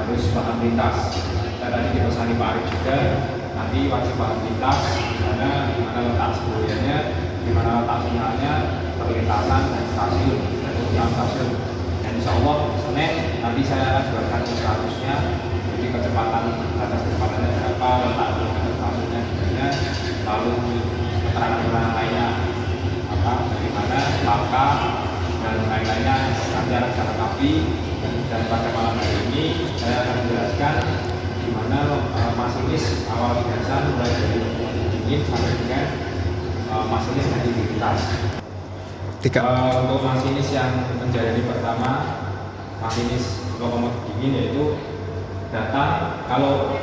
harus paham lintas. Dan tadi dipesani Pak Arif juga, nanti wajib paham lintas, di mana letak semboyannya, di mana letak sinyalnya, perlintasan dan stasiun dan tujuan stasiun. Dan insya Allah Senin nanti saya akan jualkan statusnya, jadi kecepatan, batas kecepatannya berapa, letak stasiunnya gimana, lalu keterangan lainnya bagaimana langkah dan lain-lainnya nanti akan saya lengkapi. Dan pada malam hari ini saya akan menjelaskan di mana masinis awal biasa mulai dari dingin sampai dengan masinis yang dilintas. Untuk masinis yang menjalani pertama, masinis lokomotif dingin, yaitu datang kalau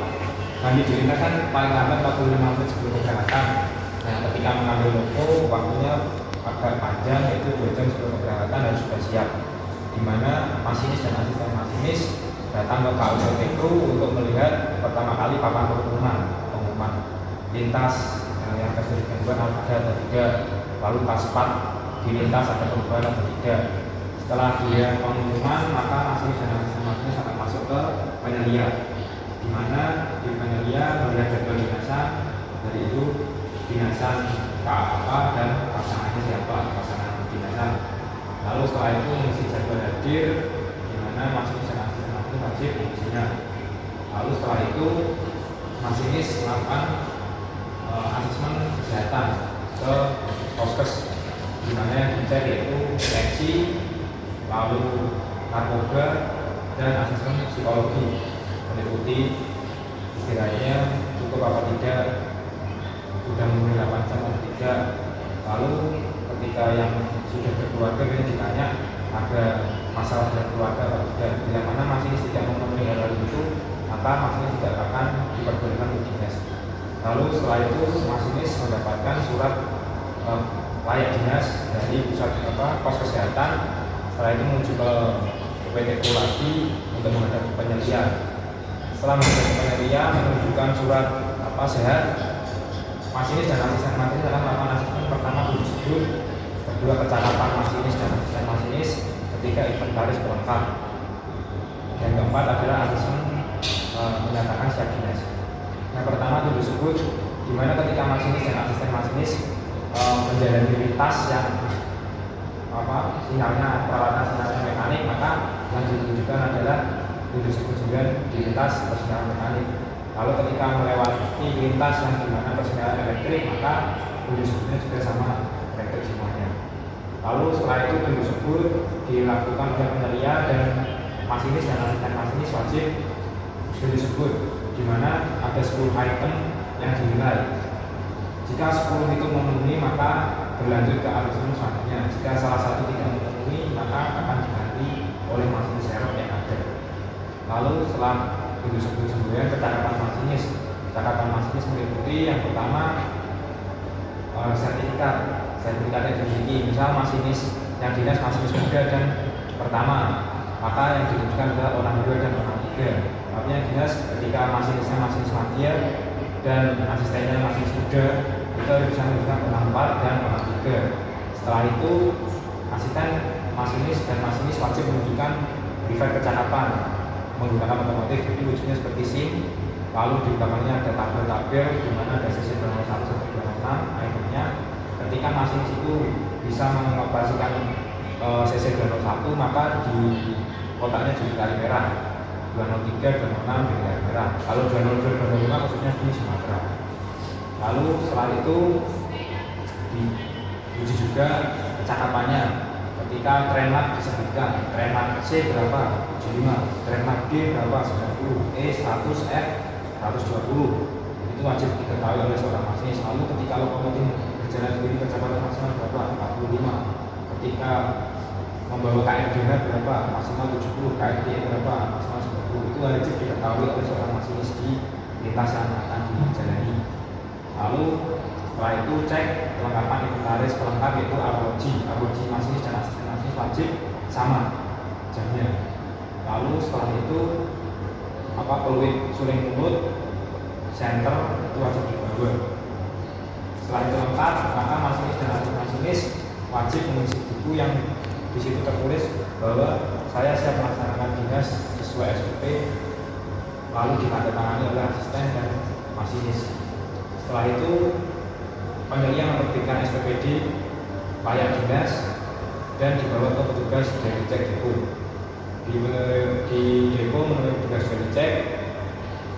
kami dilintas kan paling lambat 45 menit sebelum keberangkatan. Nah, ketika mengambil loko waktunya agak panjang, yaitu 2 jam sebelum keberangkatan harus sudah siap, di mana masinis dan asisten masinis datang ke KUPTKRU untuk melihat pertama kali papan pengumuman lintas yang terjadi gangguan ada atau tidak, lalu paspat di lintas ada perubahan atau tidak. Setelah dia pengumuman, maka masinis dan asisten masinis akan masuk ke penyelia, di mana di penyelia melihat jadwal dinasan, dari itu dinasan apa dan pasangannya siapa, pasangan dinasan. Lalu setelah itu mengisi jadwal hadir, di mana masinis dan asisten masinis wajib mengisinya. Lalu setelah itu masinis melakukan asesmen kesehatan ke poskes, di mana yang dicek yaitu seleksi, lalu narkoba dan asesmen psikologi, meliputi istilahnya cukup apa tidak, sudah memenuhi 8 jam atau tidak. Lalu ketika yang sudah berkeluarga kita ditanya ada masalah dengan keluarga atau tidak. Bila mana masinis tidak memenuhi hal itu, maka masinis tidak akan diperbolehkan untuk dinas. Lalu setelah itu masinis mendapatkan surat layak dinas dari pusat pos kesehatan. Setelah itu menuju ke PTKRU lagi untuk menghadapi penyelia. Setelah menghadapi penyelia menunjukkan surat sehat, masinis dan asisten masinis akan melakukan asesmen pertama tujuh, kedua kecakapan masinis dan asisten masinis, ketiga inventaris pelengkap, yang keempat adalah asesmen menyatakan siap dinas. Yang pertama tujuh sebut, di mana ketika masinis dan asisten masinis menjalani lintas yang sinyalnya peralatan sinyalnya mekanik, maka yang ditunjukkan adalah tujuh sebut 9 di lintas persinyalan mekanik. Lalu ketika melewati lintas yang dimana persinyalan elektrik, maka tujuh sebutnya juga sama, elektrik semuanya. Lalu setelah itu tujuh sebut dilakukan oleh penyelia dan masinis dan asisten masinis wajib tujuh sebut, di mana ada 10 item yang dinilai. Jika 10 itu memenuhi, maka berlanjut ke asesmen selanjutnya. Jika salah satu tidak memenuhi, maka akan diganti oleh masinis serep yang ada. Lalu setelah tujuh sebut semboyan, kecakapan masinis. Kecakapan masinis meliputi yang pertama sertifikat yang dimiliki. Misal masinis yang dinas masinis muda dan pertama, maka yang ditunjukkan adalah orang 2 dan orang 3. Artinya dinas ketika masinisnya masinis madya dan asistennya masinis muda, itu bisa menunjukkan orang 4 dan orang 3. Setelah itu asisten masinis dan masinis wajib menunjukkan rivet kecakapan menggunakan otomotif, jadi wujudnya seperti SIM. Lalu di belakangnya ada tabel-tabel di mana ada sisi 1 sampai 26 itemnya. Ketika masinis itu bisa mengoperasikan CC 201, maka di kotaknya jadi garis merah, 203, 206 jadi garis merah. Kalau 202, 205 maksudnya di Sumatera. Lalu setelah itu diuji juga kecakapannya. Ketika tren mat disebutkan, tren mat C berapa? 75, tren mat D berapa? 90, E 100, F 120. Itu wajib diketahui oleh seorang masinis. Lalu ketika lokomotif berjalan sendiri kecepatan maksimal berapa? 45. Ketika membawa KMDH berapa? Maksimal 70, KMDE berapa? Maksimal 90. Itu wajib diketahui oleh seorang masinis di lintas yang akan dijalani. Lalu setelah itu cek kelengkapan inventaris pelengkap, yaitu arloji masinis dan asisten masinis wajib sama jamnya. Lalu setelah itu peluit suling mulut senter itu wajib dibawa. Setelah itu lengkap, maka masinis dan asisten masinis wajib mengisi buku yang di situ tertulis bahwa saya siap melaksanakan dinas sesuai SOP lalu ditandatangani oleh asisten dan masinis. Setelah itu penyelia menerbitkan SPPD layak dinas dan dibawa ke petugas dari cek depo. Di depo menurut petugas dari cek,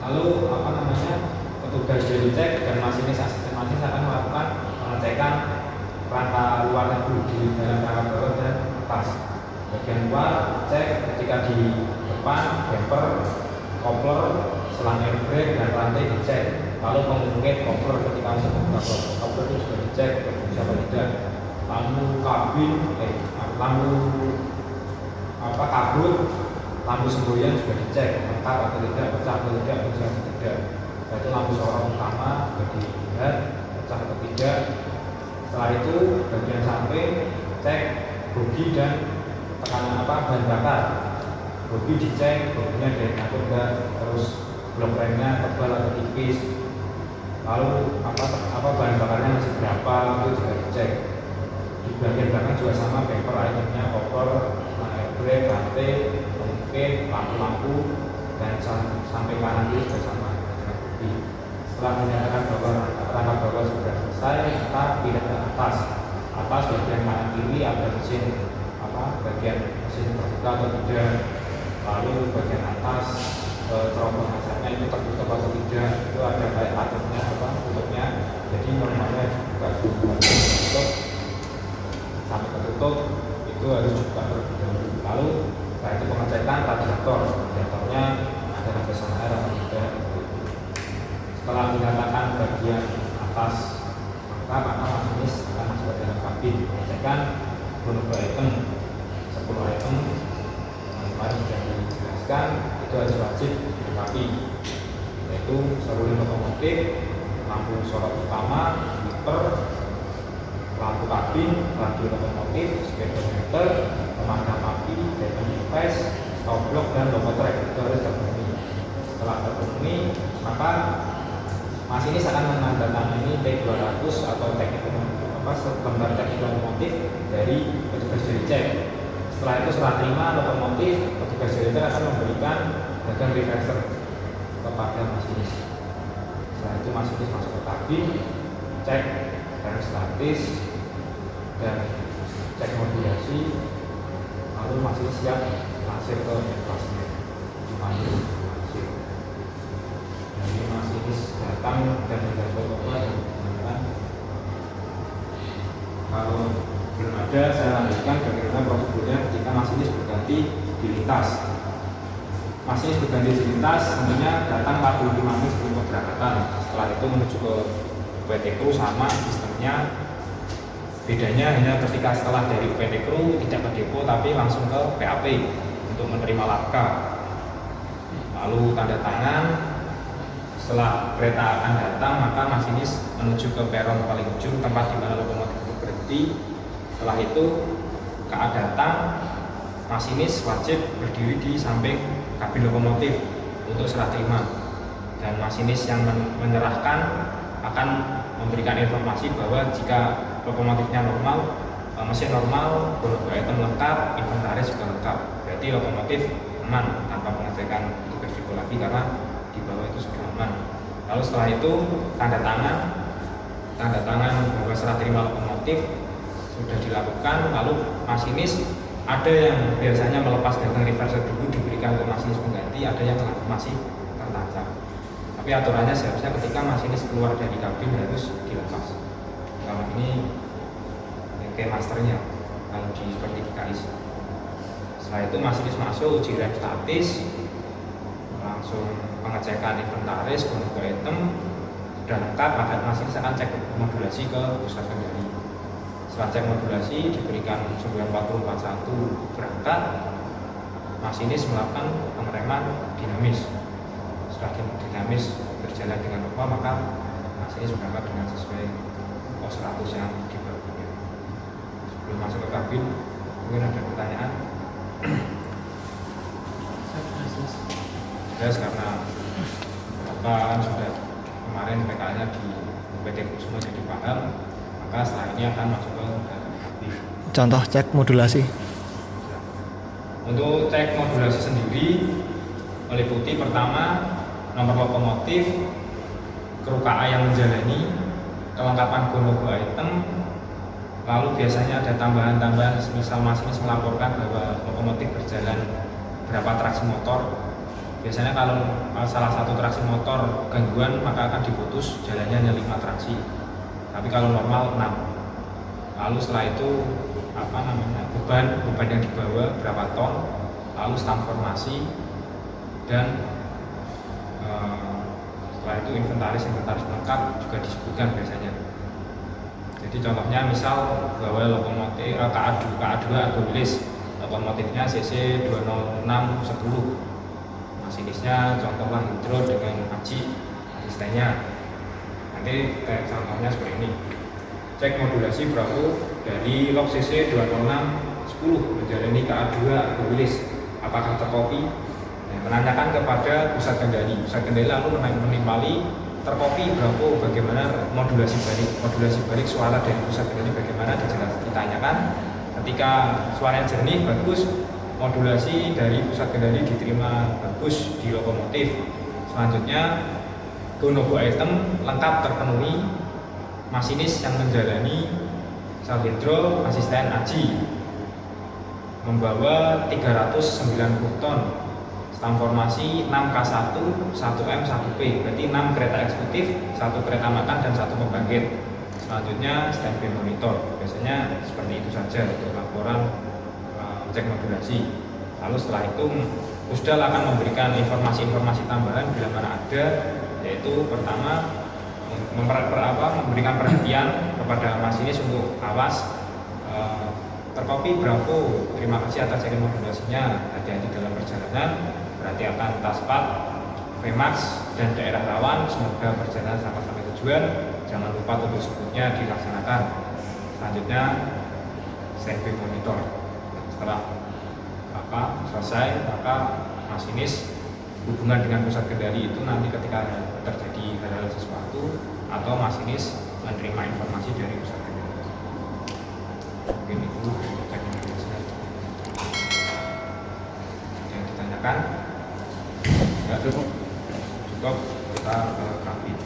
lalu petugas dari cek dan masinis asisten masinis akan melakukan pengecekan rangka luar tebu di dalam rangka bawah dan atas. Bagian luar cek ketika di depan, bumper, kopler, selang airbag dan rantai dicek. Lalu pengungkit kopler ketika membuka kopler itu sudah dicek berfungsi apa tidak. Lampu kabin, kabut, lampu semboyan sudah dicek lengkap atau tidak, pecah atau tidak, pecah atau tidak. Yaitu lampu sorong utama sudah dilihat pecah atau tidak. Setelah itu bagian samping cek bogi dan tekanan bahan bakar. Bogi dicek, boginya dari ngatur enggak, terus blok remnya tebal atau tipis. Lalu bahan bakarnya masih berapa itu juga dicek. Di bagian belakang juga sama, bumper itemnya, koper, airbag, rantai, pengungkit, lampu-lampu, dan sampai kanan kiri juga sama. Setelah menyatakan bahwa rangka bawah sudah selesai, kita pindah ke atas. Atas bagian kanan kiri ada mesin bagian mesin terbuka atau tidak. Lalu bagian atas cerobong asapnya itu tertutup atau tidak, itu ada kayak atapnya tutupnya. Jadi normalnya juga tutup sampai tertutup itu harus juga terlebih dahulu. Lalu setelah itu pengecekan radiatornya ada lapisan air atau tidak. Setelah dinyatakan bagian atas, maka masinis akan masuk ke dalam kabin pengecekan beberapa item 10 item yang kemarin sudah dijelaskan. Itu harus wajib dilengkapi, yaitu saluran lokomotif, lampu sorot utama, wiper, lampu kabin, radio lokomotif, speedometer, pemadam api, data device, stop block, dan lokotrek. Itu harus terpenuhi. Setelah terpenuhi, maka masinis akan menandatangani T200 atau lembar teknik lokomotif dari petugas juri cek. Setelah itu serah terima lokomotif, petugas juri cek akan memberikan gagang reverser kepada masinis. Setelah itu masinis masuk ke kabin, cek rem statis dan cek modulasi, lalu masinis siap langsir ke plasma dipandu langsir. Jadi masinis datang dan mendapat obat. Kalau belum ada, saya lanjutkan bagaimana prosedurnya ketika masinis berganti di lintas. Masinis berganti di lintas tentunya datang 45 menit sebelum keberangkatan. Setelah itu menuju ke PT Kru, sama sistemnya. Bedanya hanya ketika setelah dari PT Kru tidak ke depo tapi langsung ke PAP untuk menerima laka. Lalu tanda tangan. Setelah kereta akan datang, maka masinis menuju ke peron paling ujung tempat di mana lokomotif itu berhenti. Setelah itu KA datang, masinis wajib berdiri di samping kabin lokomotif untuk serah terima. Dan masinis yang menyerahkan akan memberikan informasi bahwa jika lokomotifnya normal, mesin normal, beberapa item lengkap, inventaris juga lengkap. Berarti lokomotif aman tanpa pengecekan petugas depo lagi karena di bawah itu sudah aman. Lalu setelah itu tanda tangan bahwa serah terima lokomotif sudah dilakukan. Lalu masinis ada yang biasanya melepas gagang reverser dulu diberikan ke masinis pengganti, ada yang masih tertancap. Tapi aturannya seharusnya ketika masinis keluar dari kabin harus dilepas. Kalau ini kayak masternya kalau seperti di KIS. Setelah itu masinis masuk uji rem statis, langsung pengecekan inventaris, beberapa item sudah lengkap, maka masinis akan cek modulasi ke pusat kendali. Setelah cek modulasi diberikan 9441 berangkat, masinis melakukan pengereman dinamis. Setelah dinamis berjalan dengan normal, maka masinis berangkat dengan sesuai pos 100 yang diperlukan. Sebelum masuk ke kabin, mungkin ada pertanyaan? Jelas karena kan sudah kemarin PK-nya di PT Kusuma jadi paham, maka setelah ini akan masuk ke kabin. Contoh cek modulasi. Untuk cek modulasi sendiri meliputi pertama nomor lokomotif, kru KA yang menjalani, kelengkapan logo item, lalu biasanya ada tambahan-tambahan misal masinis melaporkan bahwa lokomotif berjalan berapa traksi motor. Biasanya kalau salah satu traksi motor gangguan maka akan diputus, jalannya hanya 5 traksi, tapi kalau normal 6. Lalu setelah itu beban yang dibawa berapa ton, lalu stam formasi, dan setelah itu inventaris lengkap juga disebutkan biasanya. Jadi contohnya misal bahwa lokomotif KA2 Argowilis, lokomotifnya CC 20610, masinisnya contohlah Hidro dengan Aji asistennya. Nanti kayak contohnya seperti ini. Cek modulasi Bravo dari log CC 20610 menjalani KA2 Argowilis, apakah terkopi? Menanyakan kepada pusat kendali lalu menimpali terkopi Bravo bagaimana modulasi balik suara dari pusat kendali bagaimana ditanyakan. Ketika suaranya jernih bagus, modulasi dari pusat kendali diterima bagus di lokomotif. Selanjutnya logo item lengkap terpenuhi, masinis yang menjalani Salhidro asisten Aji membawa 390 ton, stam formasi 6K1, 1M, 1P, berarti 6 kereta eksekutif, 1 kereta makan, dan 1 pembangkit. Selanjutnya standby monitor, biasanya seperti itu saja untuk laporan cek modulasi. Lalu setelah itu Pusdal akan memberikan informasi-informasi tambahan bila mana ada, yaitu pertama memberikan perhatian kepada masinis untuk awas terkopi Bravo, terima kasih atas cek modulasinya, hati-hati dalam perjalanan, berarti akan Taspat, Remax, dan daerah rawan, semoga perjalanan sampai tujuan, jangan lupa untuk sebutnya dilaksanakan. Selanjutnya standby monitor. Setelah selesai, maka masinis hubungan dengan pusat kendali itu nanti ketika terjadi hal-hal sesuatu atau masinis menerima informasi dari pusat kendali. Mungkin itu yang ditanyakan. Enggak cukup, kita ke grafik.